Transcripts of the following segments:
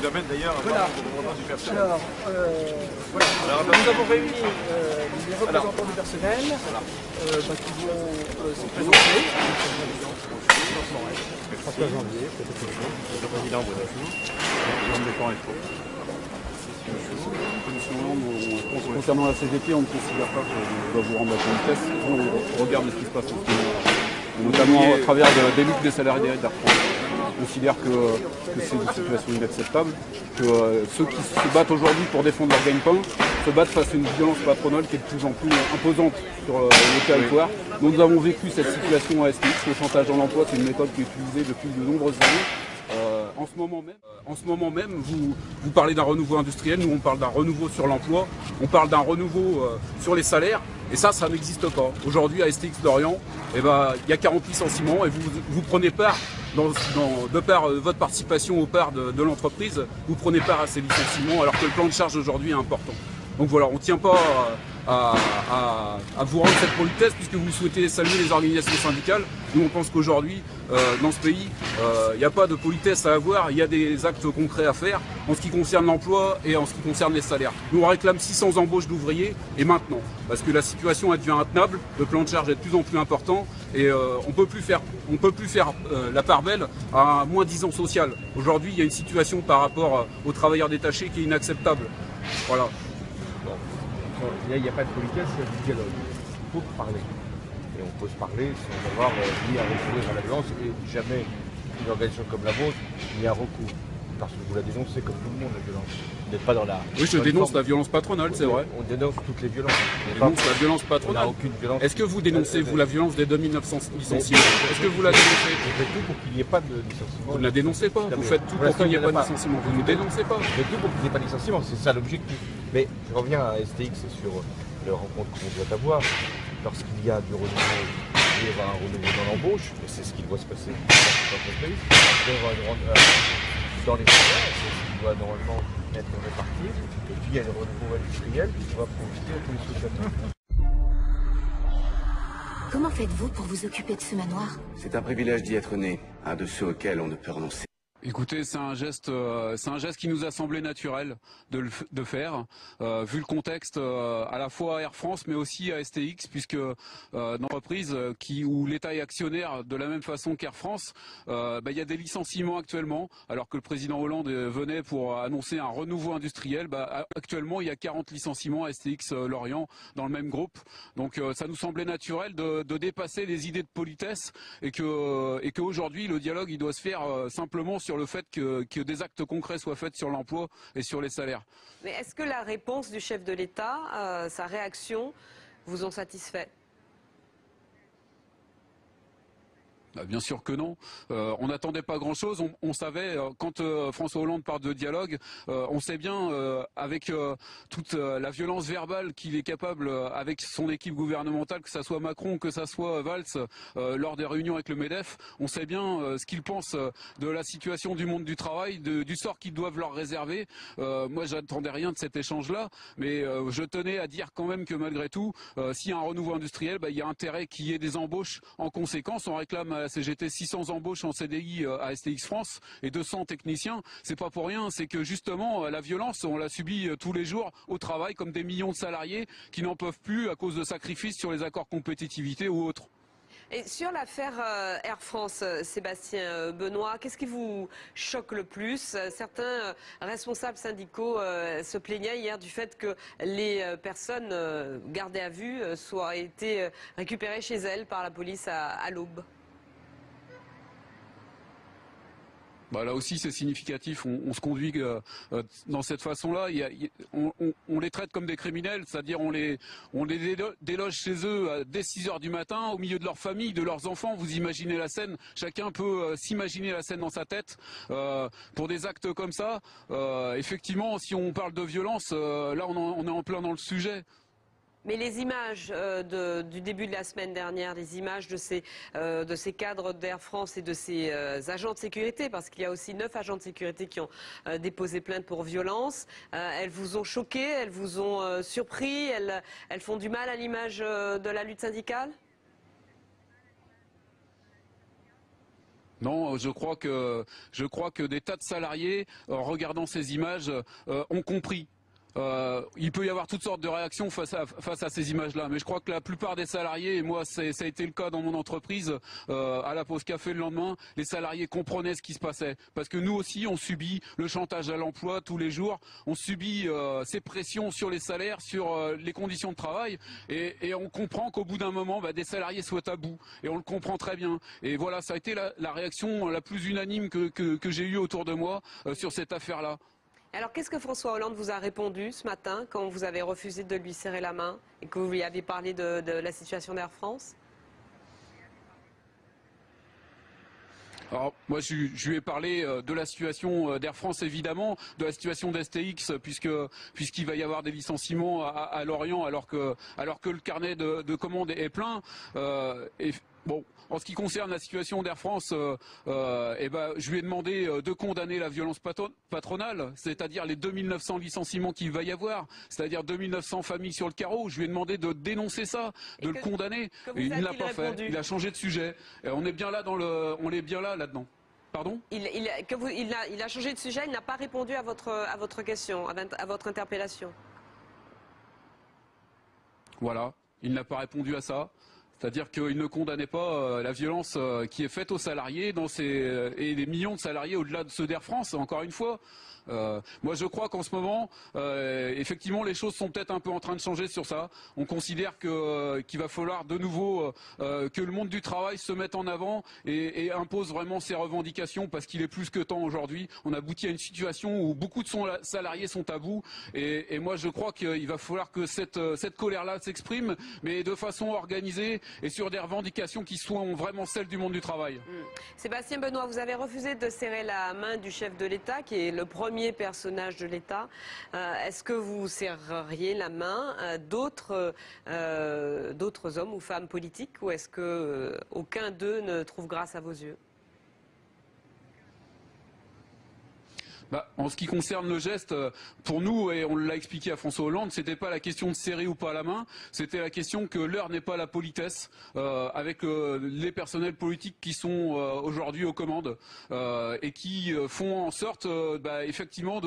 vous amène d'ailleurs voilà. du personnel. Alors, voilà. Nous avons réuni les représentants du personnel qui vont se présenter. 3 janvier, le président concernant la CGT, on ne considère pas qu'on doit vous rendre la politesse. On regarde ce qui se passe en ce moment, notamment à travers des luttes des salariés d'Air France. On considère que c'est une situation inacceptable, que ceux qui se battent aujourd'hui pour défendre leur gagne-pain se battent face à une violence patronale qui est de plus en plus imposante sur le territoire. Nous avons vécu cette situation à STX. Le chantage dans l'emploi, c'est une méthode qui est utilisée depuis de nombreuses années. En ce moment même, vous parlez d'un renouveau industriel, nous on parle d'un renouveau sur l'emploi, on parle d'un renouveau sur les salaires, et ça n'existe pas. Aujourd'hui à STX Lorient, il y a 40 licenciements et vous prenez part, de par votre participation aux parts de l'entreprise, vous prenez part à ces licenciements alors que le plan de charge aujourd'hui est important. Donc voilà, on ne tient pas à vous rendre cette politesse puisque vous souhaitez saluer les organisations syndicales. Nous on pense qu'aujourd'hui, dans ce pays, il n'y a pas de politesse à avoir, il y a des actes concrets à faire en ce qui concerne l'emploi et en ce qui concerne les salaires. Nous on réclame 600 embauches d'ouvriers et maintenant, parce que la situation elle devient intenable, le plan de charge est de plus en plus important et on ne peut plus faire la part belle à un moins 10 ans social. Aujourd'hui il y a une situation par rapport aux travailleurs détachés qui est inacceptable. Voilà. Il n'y a pas de politesse, il y a du dialogue. Il faut parler. Et on peut se parler sans avoir ni à recourir à la violence et jamais une organisation comme la vôtre ni à recours. Parce que vous la dénoncez comme tout le monde, la violence. Vous n'êtes pas dans la... Oui, je dénonce la violence patronale, c'est vrai. On dénonce toutes les violences. On dénonce la violence patronale. Aucune violence. Est-ce que vous dénoncez, vous, la violence des 2900 licenciements? Est-ce que vous la dénoncez? Vous faites tout pour qu'il n'y ait pas de licenciement. Vous ne la dénoncez pas, vous faites tout pour qu'il n'y ait pas de licenciement. Vous ne dénoncez pas. Vous faites tout pour qu'il n'y ait pas de licenciement, c'est ça l'objectif. Mais je reviens à STX et sur la rencontre qu'on doit avoir. Lorsqu'il y a du renouveau, il va y avoir un renouveau dans l'embauche, et c'est ce qui doit se passer dans l'entreprise. Dans les salaires, c'est ce qui doit normalement être réparti. Et puis il y a le renouveau industriel qui va profiter à tous les sociétés. Comment faites-vous pour vous occuper de ce manoir? C'est un privilège d'y être né, un de ceux auxquels on ne peut renoncer. Écoutez, c'est un geste qui nous a semblé naturel de faire, vu le contexte à la fois à Air France mais aussi à STX, puisque dans l'entreprise où l'État est actionnaire de la même façon qu'Air France, il y a des licenciements actuellement, alors que le président Hollande venait pour annoncer un renouveau industriel. Actuellement, il y a 40 licenciements à STX Lorient dans le même groupe. Donc ça nous semblait naturel de dépasser les idées de politesse et qu'aujourd'hui le dialogue il doit se faire simplement sur le fait que des actes concrets soient faits sur l'emploi et sur les salaires. Mais est-ce que la réponse du chef de l'État, sa réaction, vous ont satisfait ? Bien sûr que non. On n'attendait pas grand-chose. On savait, quand François Hollande parle de dialogue, on sait bien, avec toute la violence verbale qu'il est capable, avec son équipe gouvernementale, que ça soit Macron, que ça soit Valls, lors des réunions avec le MEDEF, on sait bien ce qu'ils pensent de la situation du monde du travail, du sort qu'ils doivent leur réserver. Moi, j'attendais rien de cet échange-là, mais je tenais à dire quand même que malgré tout, s'il y a un renouveau industriel, il y a intérêt qu'il y ait des embauches en conséquence. On réclame à la CGT 600 embauches en CDI à STX France et 200 techniciens. C'est pas pour rien, c'est que justement la violence, on la subit tous les jours au travail, comme des millions de salariés qui n'en peuvent plus à cause de sacrifices sur les accords compétitivité ou autres. Et sur l'affaire Air France, Sébastien Benoît, qu'est-ce qui vous choque le plus? Certains responsables syndicaux se plaignaient hier du fait que les personnes gardées à vue soient été récupérées chez elles par la police à l'aube. Là aussi, c'est significatif. On se conduit dans cette façon-là. On les traite comme des criminels, c'est-à-dire on les déloge chez eux dès 6 h du matin, au milieu de leur famille, de leurs enfants. Vous imaginez la scène. Chacun peut s'imaginer la scène dans sa tête. Pour des actes comme ça, effectivement, si on parle de violence, là, on est en plein dans le sujet. Mais les images du début de la semaine dernière, les images de ces cadres d'Air France et de ces agents de sécurité, parce qu'il y a aussi 9 agents de sécurité qui ont déposé plainte pour violence, elles vous ont choqué, elles vous ont surpris, elles font du mal à l'image de la lutte syndicale ? Non, je crois que des tas de salariés, en regardant ces images, ont compris. Il peut y avoir toutes sortes de réactions face à ces images-là, mais je crois que la plupart des salariés, et moi ça a été le cas dans mon entreprise, à la pause café le lendemain, les salariés comprenaient ce qui se passait. Parce que nous aussi, on subit le chantage à l'emploi tous les jours, on subit ces pressions sur les salaires, sur les conditions de travail, et on comprend qu'au bout d'un moment, des salariés soient à bout, et on le comprend très bien. Et voilà, ça a été la réaction la plus unanime que j'ai eue autour de moi sur cette affaire-là. Alors, qu'est-ce que François Hollande vous a répondu ce matin quand vous avez refusé de lui serrer la main et que vous lui avez parlé de la situation d'Air France? Alors, moi, je lui ai parlé de la situation d'Air France, évidemment, de la situation d'STX, puisqu'il va y avoir des licenciements à Lorient, alors que le carnet de commandes est plein. Bon, en ce qui concerne la situation d'Air France, je lui ai demandé de condamner la violence patronale, c'est-à-dire les 2900 licenciements qu'il va y avoir, c'est-à-dire 2900 familles sur le carreau. Je lui ai demandé de dénoncer ça, de le condamner. Et il ne l'a pas fait. Il a changé de sujet. Et on est bien là là-dedans. Pardon ? Il a changé de sujet. Il n'a pas répondu à votre question, à votre interpellation. Voilà. Il n'a pas répondu à ça. C'est-à-dire qu'il ne condamnait pas la violence qui est faite aux salariés et les millions de salariés au-delà de ceux d'Air France, encore une fois. Moi, je crois qu'en ce moment, effectivement, les choses sont peut-être un peu en train de changer sur ça. On considère qu'il va falloir de nouveau que le monde du travail se mette en avant et impose vraiment ses revendications, parce qu'il est plus que temps aujourd'hui. On aboutit à une situation où beaucoup de salariés sont à bout, et moi, je crois qu'il va falloir que cette colère-là s'exprime, mais de façon organisée et sur des revendications qui soient vraiment celles du monde du travail. Sébastien Benoît, vous avez refusé de serrer la main du chef de l'État, qui est le premier personnage de l'État. Est-ce que vous serreriez la main d'autres hommes ou femmes politiques, ou est-ce que aucun d'eux ne trouve grâce à vos yeux ? En ce qui concerne le geste, pour nous, et on l'a expliqué à François Hollande, c'était pas la question de serrer ou pas la main, c'était la question que l'heure n'est pas la politesse avec les personnels politiques qui sont aujourd'hui aux commandes et qui font en sorte effectivement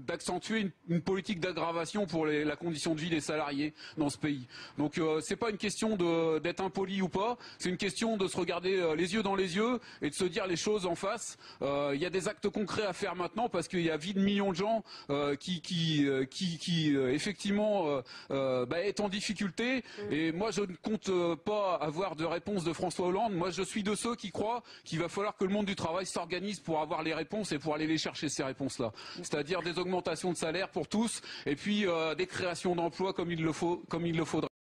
d'accentuer une politique d'aggravation pour la condition de vie des salariés dans ce pays. Donc c'est pas une question d'être impoli ou pas, c'est une question de se regarder les yeux dans les yeux et de se dire les choses en face. Il y a des actes concrets à faire maintenant, parce qu'il y a vie de millions de gens qui effectivement est en difficulté. Et moi, je ne compte pas avoir de réponse de François Hollande. Moi, je suis de ceux qui croient qu'il va falloir que le monde du travail s'organise pour avoir les réponses et pour aller les chercher, ces réponses-là. C'est-à-dire des augmentations de salaire pour tous et puis des créations d'emplois comme il le faudrait.